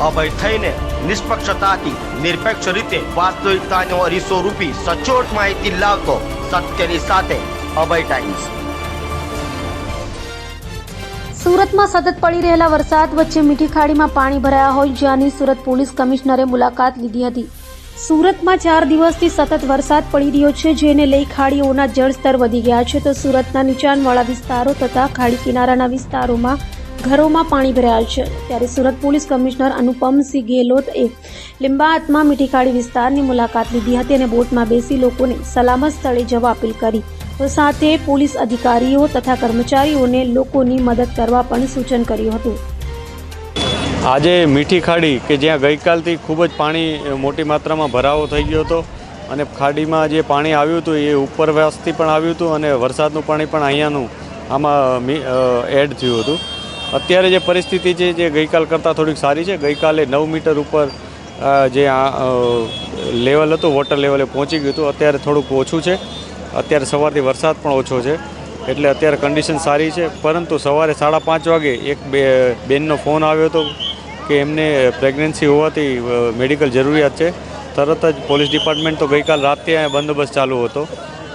અભય થઈને નિષ્પક્ષતાથી નિરપેક્ષ રીતે વાસ્તવિકતાનો અરીસો રૂપી સચોટ માહિતી લાવતો સત્યની સાથે અભય ટાઈમ્સ। સુરતમાં સતત પડી રહેલા વરસાદ વચ્ચે મીઠી ખાડીમાં પાણી ભરાયા હોય જ્યાંની સુરત પોલીસ કમિશનરે મુલાકાત લીધી હતી। સુરતમાં 4 દિવસથી સતત વરસાદ પડી રહ્યો છે, જેને લઈ ખાડીઓના જળસ્તર વધી ગયા છે તો સુરતના નીચાણવાળા વિસ્તારો તથા ખાડી કિનારાના વિસ્તારોમાં ઘરોમાં પાણી ભરાયા છે। ત્યારે સુરત પોલીસ કમિશનર અનુપમસિંહ ગેહલોતએ લિંબાયતમાં મીઠી ખાડી વિસ્તારની મુલાકાત લીધી હતી અને બોટમાં બેસી લોકોને સલામત સ્થળે જવા અપીલ કરી તો સાથે પોલીસ અધિકારીઓ તથા કર્મચારીઓને લોકોની મદદ કરવા પણ સૂચન કર્યું હતું। આજે મીઠી ખાડી કે જ્યાં ગઈકાલથી ખૂબ જ પાણી મોટી માત્રામાં ભરાવો થઈ ગયો હતો અને ખાડીમાં જે પાણી આવ્યું હતું એ ઉપરવાસથી પણ આવ્યું હતું અને વરસાદનું પાણી પણ અહીંયાનું આમાં એડ થયું હતું। અત્યારે જે પરિસ્થિતિ છે જે ગઈકાલ કરતાં થોડીક સારી છે। ગઈકાલે 9 મીટર ઉપર જે લેવલ હતું વોટર લેવલે પહોંચી ગયું હતું, અત્યારે થોડુંક ઓછું છે। અત્યારે સવારથી વરસાદ પણ ઓછો છે એટલે અત્યારે કન્ડિશન સારી છે। પરંતુ સવારે 5:30 વાગે એક બેનનો ફોન આવ્યો હતો કે એમને પ્રેગ્નન્સી હોવાથી મેડિકલ જરૂરિયાત છે। તરત જ પોલીસ ડિપાર્ટમેન્ટ તો ગઈકાલ રાતથી અહીંયા બંદોબસ્ત ચાલુ હતો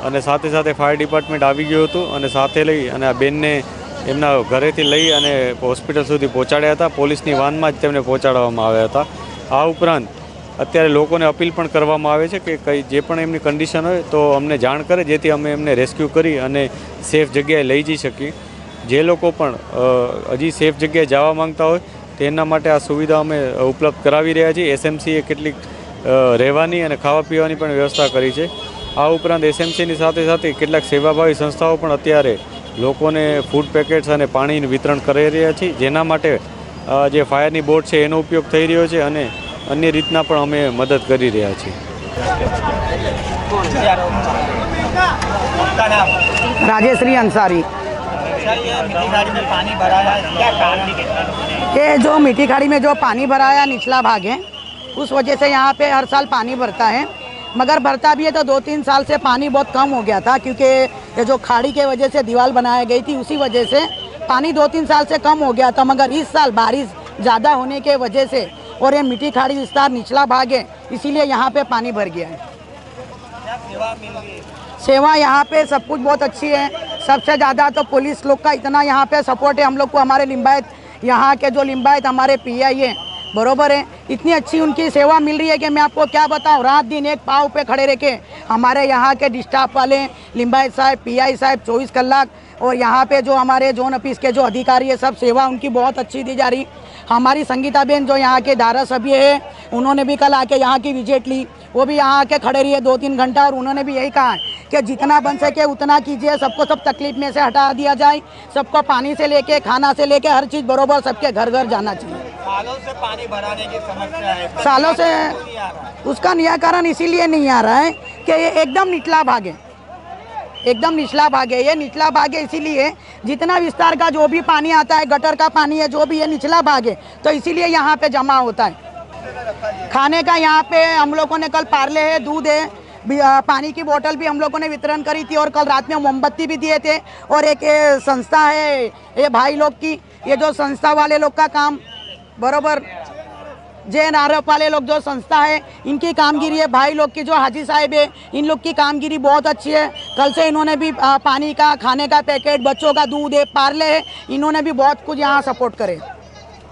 અને સાથે સાથે ફાયર ડિપાર્ટમેન્ટ આવી ગયું હતું અને સાથે લઈ અને આ બેનને એમના ઘરેથી લઈ અને હોસ્પિટલ સુધી પહોંચાડ્યા હતા। પોલીસની વાનમાં જ તેમને પહોંચાડવામાં આવ્યા હતા। આ ઉપરાંત અત્યારે લોકોને અપીલ પણ કરવામાં આવે છે કે કંઈ જે પણ એમની કન્ડિશન હોય તો અમને જાણ કરે જેથી અમે એમને રેસ્ક્યુ કરી અને સેફ જગ્યાએ લઈ જઈ શકીએ। જે લોકો પણ હજી સેફ જગ્યાએ જવા માંગતા હોય તેના માટે આ સુવિધા અમે ઉપલબ્ધ કરાવી રહ્યા છીએ। એસએમસીએ કેટલીક રહેવાની અને ખાવા પીવાની પણ વ્યવસ્થા કરી છે। આ ઉપરાંત એસએમસીની સાથે સાથે કેટલાક સેવાભાવી સંસ્થાઓ પણ અત્યારે લોકોને ફૂડ પેકેટ્સ અને પાણીનું વિતરણ કરી રહ્યા છે, જેના માટે જે ફાયરની બોટ છે એનો ઉપયોગ થઈ રહ્યો છે અને અન્ય રીતના પણ અમે મદદ કરી રહ્યા છીએ। राजेश्री अंसारी। ये जो मीठी खाड़ी में जो पानी भरा है निचला भाग है, उस वजह से यहाँ पे हर साल पानी भरता है। मगर भरता भी है तो 2-3 साल से पानी बहुत कम हो गया था, क्योंकि ये जो खाड़ी के वजह से दीवार बनाई गई थी उसी वजह से पानी 2-3 साल से कम हो गया था। मगर इस साल बारिश ज़्यादा होने के वजह से और ये मीठी खाड़ी विस्तार निचला भाग है, इसीलिए यहाँ पे पानी भर गया है। सेवा यहाँ पे सब कुछ बहुत अच्छी है। सबसे ज़्यादा तो पुलिस लोग का इतना यहाँ पे सपोर्ट है हम लोग को। हमारे लिंबायत यहाँ के जो लिंबायत हमारे पीआई है, बरोबर है, इतनी अच्छी उनकी सेवा मिल रही है कि मैं आपको क्या बताऊँ। रात दिन एक पाँव पे खड़े रह के हमारे यहाँ के डिस्टाफ वाले लिंबायत साहब, पीआई साहब 24 कलाक, और यहाँ पे जो हमारे जोन ऑफिस के जो अधिकारी है सब सेवा उनकी बहुत अच्छी दी जा रही। हमारी संगीता बेन जो यहाँ के धारा सभ्य है, उन्होंने भी कल आके यहाँ की विजिट ली। वो भी यहाँ आके खड़े रही है 2-3 घंटा और उन्होंने भी यही कहा कि जितना बन सके उतना कीजिए, सबको सब तकलीफ में से हटा दिया जाए। सबको पानी से लेके खाना से लेके हर चीज़ बरोबर सबके घर घर जाना चाहिए। सालों से पानी भराने की समस्या है, सालों से उसका निराकरण इसीलिए नहीं आ रहा है कि ये एकदम निचला भाग है, एकदम निचला भाग है। ये निचला भाग है इसीलिए जितना विस्तार का जो भी पानी आता है, गटर का पानी है, जो भी ये निचला भाग है, तो इसीलिए यहाँ पे जमा होता है। खाने का यहाँ पे हम लोगों ने कल पार्ले है, दूध है, पानी की बोतल भी हम लोगों ने वितरण करी थी और कल रात में मोमबत्ती भी दिए थे। और एक संस्था है ये भाई लोग की, ये जो संस्था वाले लोग का काम बरोबर जैन आरोप वाले लोग जो संस्था है इनकी कामगिरी है। भाई लोग की जो हाजी साहब है इन लोग की कामगिरी बहुत अच्छी है। कल से इन्होंने भी पानी का, खाने का पैकेट, बच्चों का दूध है, पार्ले है, इन्होंने भी बहुत कुछ यहाँ सपोर्ट करे।